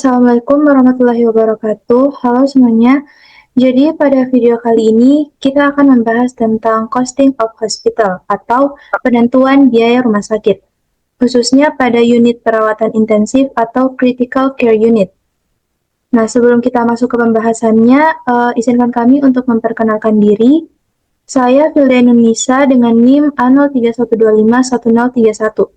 Assalamualaikum warahmatullahi wabarakatuh. Halo semuanya. Jadi pada video kali ini kita akan membahas tentang costing of hospital atau penentuan biaya rumah sakit, khususnya pada unit perawatan intensif atau critical care unit. Nah, sebelum kita masuk ke pembahasannya, izinkan kami untuk memperkenalkan diri. Saya Filda Nisa dengan NIM A0312511031.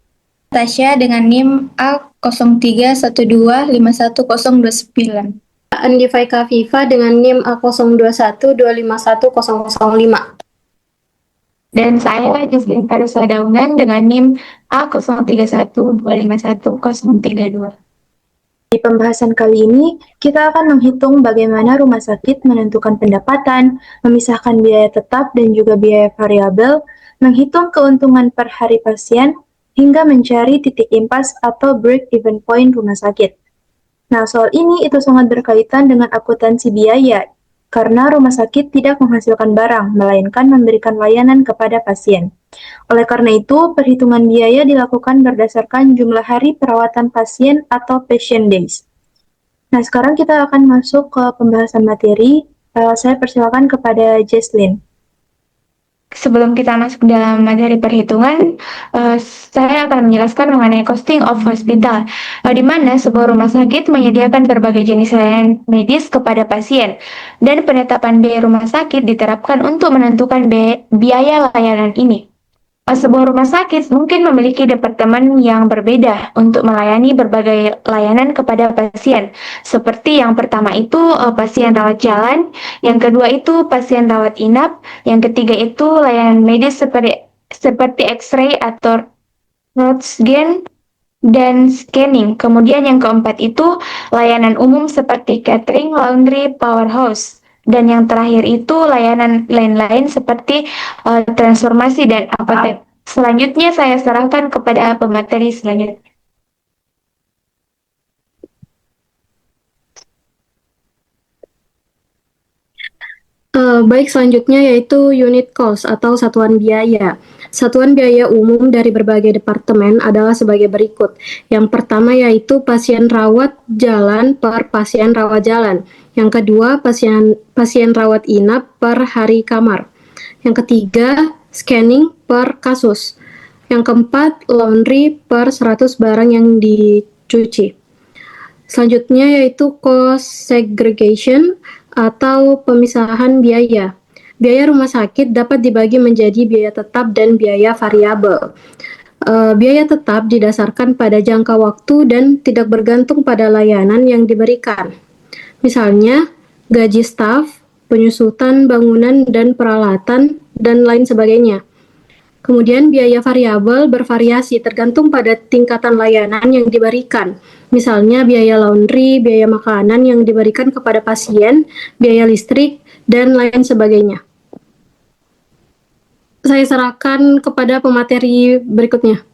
Tasya dengan NIM A0312511029. Andi Faika Viva dengan NIM A0212510005. Dan saya Justin Parusa Daungan dengan NIM A0312511032. Di pembahasan kali ini, kita akan menghitung bagaimana rumah sakit menentukan pendapatan, memisahkan biaya tetap dan juga biaya variabel, menghitung keuntungan per hari pasien, hingga mencari titik impas atau break-even point rumah sakit. Nah, soal ini itu sangat berkaitan dengan akuntansi biaya, karena rumah sakit tidak menghasilkan barang, melainkan memberikan layanan kepada pasien. Oleh karena itu, perhitungan biaya dilakukan berdasarkan jumlah hari perawatan pasien atau patient days. Nah, sekarang kita akan masuk ke pembahasan materi. Saya persilakan kepada Jesslyn. Sebelum kita masuk dalam materi perhitungan, saya akan menjelaskan mengenai costing of hospital, di mana sebuah rumah sakit menyediakan berbagai jenis layanan medis kepada pasien, dan penetapan biaya rumah sakit diterapkan untuk menentukan biaya layanan ini. Sebuah rumah sakit mungkin memiliki departemen yang berbeda untuk melayani berbagai layanan kepada pasien. Seperti yang pertama itu pasien rawat jalan, yang kedua itu pasien rawat inap, yang ketiga itu layanan medis seperti X-ray atau Röntgen dan scanning. Kemudian yang keempat itu layanan umum seperti catering, laundry, powerhouse. Dan yang terakhir itu layanan lain-lain seperti transformasi dan apotek. Selanjutnya saya serahkan kepada pemateri selanjutnya. Baik, selanjutnya yaitu unit cost atau satuan biaya. Satuan biaya umum dari berbagai departemen adalah sebagai berikut. Yang pertama yaitu pasien rawat jalan per pasien rawat jalan. Yang kedua, pasien rawat inap per hari kamar. Yang ketiga, scanning per kasus. Yang keempat, laundry per 100 barang yang dicuci. Selanjutnya yaitu cost segregation atau pemisahan biaya. Biaya rumah sakit dapat dibagi menjadi biaya tetap dan biaya variabel. Biaya tetap didasarkan pada jangka waktu dan tidak bergantung pada layanan yang diberikan. Misalnya, gaji staf, penyusutan bangunan dan peralatan, dan lain sebagainya. Kemudian biaya variabel bervariasi tergantung pada tingkatan layanan yang diberikan. Misalnya biaya laundry, biaya makanan yang diberikan kepada pasien, biaya listrik, dan lain sebagainya. Saya serahkan kepada pemateri berikutnya.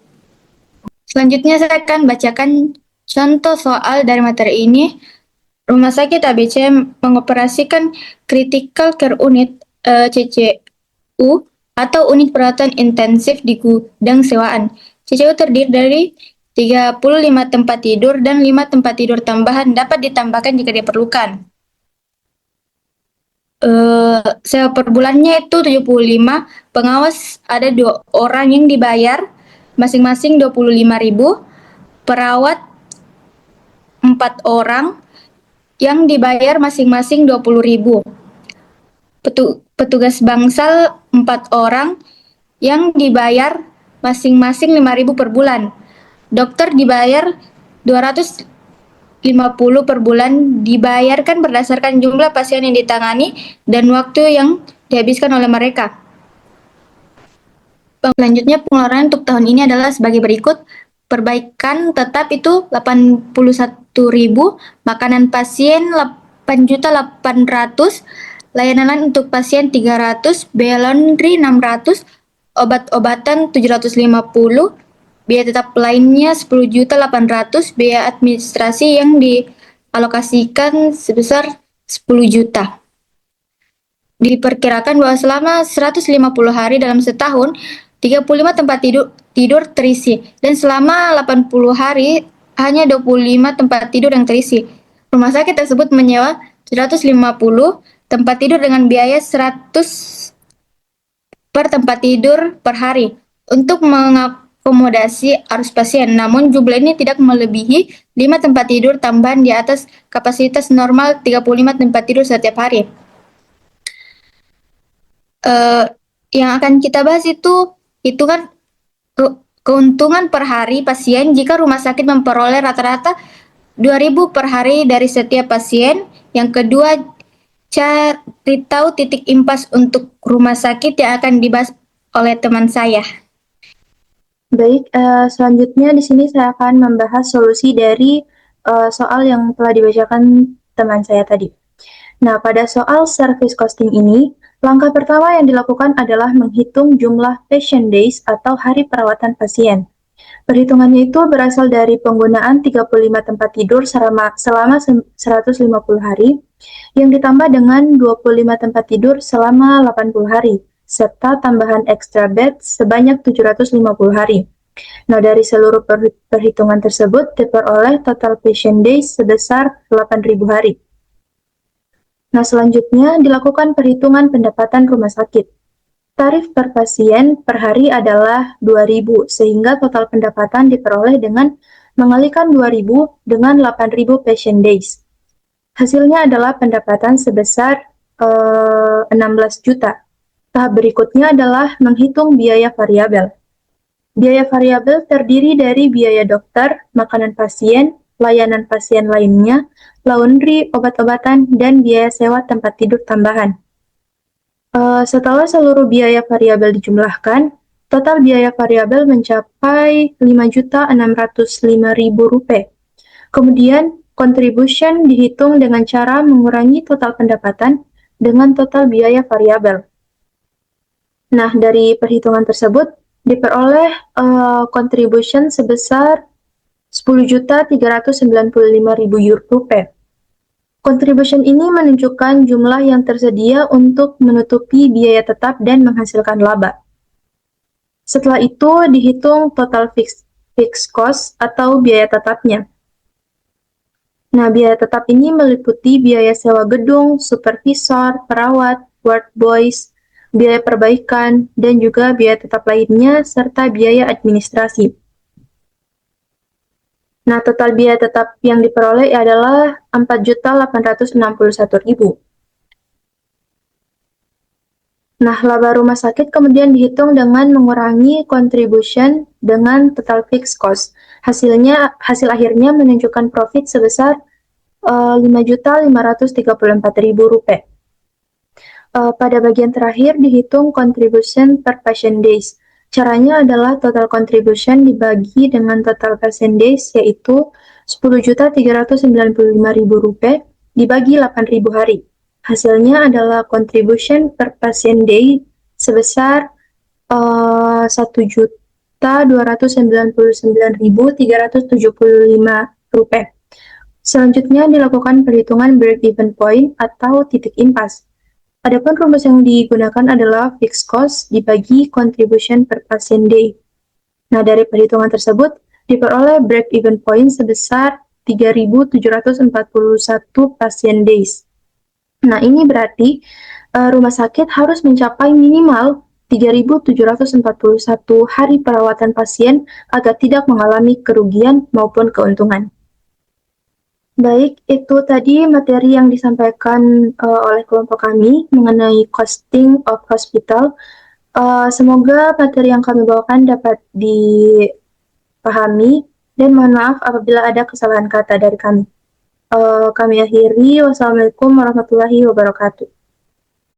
Selanjutnya saya akan bacakan contoh soal dari materi ini. Rumah sakit ABC mengoperasikan Critical Care Unit CCU atau unit perawatan intensif di gudang sewaan. CCU terdiri dari 35 tempat tidur dan 5 tempat tidur tambahan dapat ditambahkan jika diperlukan. Sewa per bulannya itu 75, pengawas ada 2 orang yang dibayar masing-masing 25.000, perawat 4 orang yang dibayar masing-masing 20.000. Petugas bangsal 4 orang yang dibayar masing-masing 5.000 per bulan. Dokter dibayar 250 per bulan, dibayarkan berdasarkan jumlah pasien yang ditangani dan waktu yang dihabiskan oleh mereka. Selanjutnya pengeluaran untuk tahun ini adalah sebagai berikut. Perbaikan tetap itu 81.000, makanan pasien 8.800.000, layanan lain untuk pasien 300, biaya laundry 600, obat-obatan 750, biaya tetap lainnya 10.800.000, biaya administrasi yang dialokasikan sebesar 10 juta. Diperkirakan bahwa selama 150 hari dalam setahun, 35 tempat tidur terisi, dan selama 80 hari hanya 25 tempat tidur yang terisi. rumah sakit tersebut menyewa 150 tempat tidur dengan biaya 100 per tempat tidur per hari untuk mengakomodasi arus pasien. Namun jumlah ini tidak melebihi 5 tempat tidur tambahan di atas kapasitas normal 35 tempat tidur setiap hari. Yang akan kita bahas itu hitungan keuntungan per hari pasien jika rumah sakit memperoleh rata-rata 2.000 per hari dari setiap pasien. Yang kedua, cari tahu titik impas untuk rumah sakit yang akan dibahas oleh teman saya. Baik, selanjutnya di sini saya akan membahas solusi dari soal yang telah dibacakan teman saya tadi. Nah, pada soal service costing ini, langkah pertama yang dilakukan adalah menghitung jumlah patient days atau hari perawatan pasien. Perhitungannya itu berasal dari penggunaan 35 tempat tidur selama 150 hari, yang ditambah dengan 25 tempat tidur selama 80 hari, serta tambahan extra bed sebanyak 750 hari. Nah, dari seluruh perhitungan tersebut diperoleh total patient days sebesar 8.000 hari. Nah, selanjutnya dilakukan perhitungan pendapatan rumah sakit. Tarif per pasien per hari adalah 2.000, sehingga total pendapatan diperoleh dengan mengalikan 2.000 dengan 8.000 patient days. Hasilnya adalah pendapatan sebesar 16 juta. Tahap berikutnya adalah menghitung biaya variabel. Biaya variabel terdiri dari biaya dokter, makanan pasien, layanan pasien lainnya, laundry, obat-obatan, dan biaya sewa tempat tidur tambahan. Setelah seluruh biaya variabel dijumlahkan, total biaya variabel mencapai Rp5.605.000. Kemudian, contribution dihitung dengan cara mengurangi total pendapatan dengan total biaya variabel. Nah, dari perhitungan tersebut diperoleh contribution sebesar Rp10.395.000. Contribution ini menunjukkan jumlah yang tersedia untuk menutupi biaya tetap dan menghasilkan laba. Setelah itu dihitung total fixed cost atau biaya tetapnya. Nah, biaya tetap ini meliputi biaya sewa gedung, supervisor, perawat, ward boys, biaya perbaikan, dan juga biaya tetap lainnya, serta biaya administrasi. Nah, total biaya tetap yang diperoleh adalah Rp4.861.000. Nah, laba rumah sakit kemudian dihitung dengan mengurangi contribution dengan total fixed cost. Hasil akhirnya menunjukkan profit sebesar Rp5.534.000. Pada bagian terakhir dihitung contribution per patient days. Caranya adalah total contribution dibagi dengan total patient days, yaitu Rp10.395.000 dibagi 8.000 hari. Hasilnya adalah contribution per patient day sebesar Rp1.299.375. Selanjutnya dilakukan perhitungan break-even point atau titik impas. Adapun rumus yang digunakan adalah fixed cost dibagi contribution per patient day. Nah, dari perhitungan tersebut diperoleh break-even point sebesar 3.741 patient days. Nah, ini berarti rumah sakit harus mencapai minimal 3.741 hari perawatan pasien agar tidak mengalami kerugian maupun keuntungan. Baik, itu tadi materi yang disampaikan oleh kelompok kami mengenai costing of hospital. Semoga materi yang kami bawakan dapat dipahami dan mohon maaf apabila ada kesalahan kata dari kami. Kami akhiri, wassalamualaikum warahmatullahi wabarakatuh.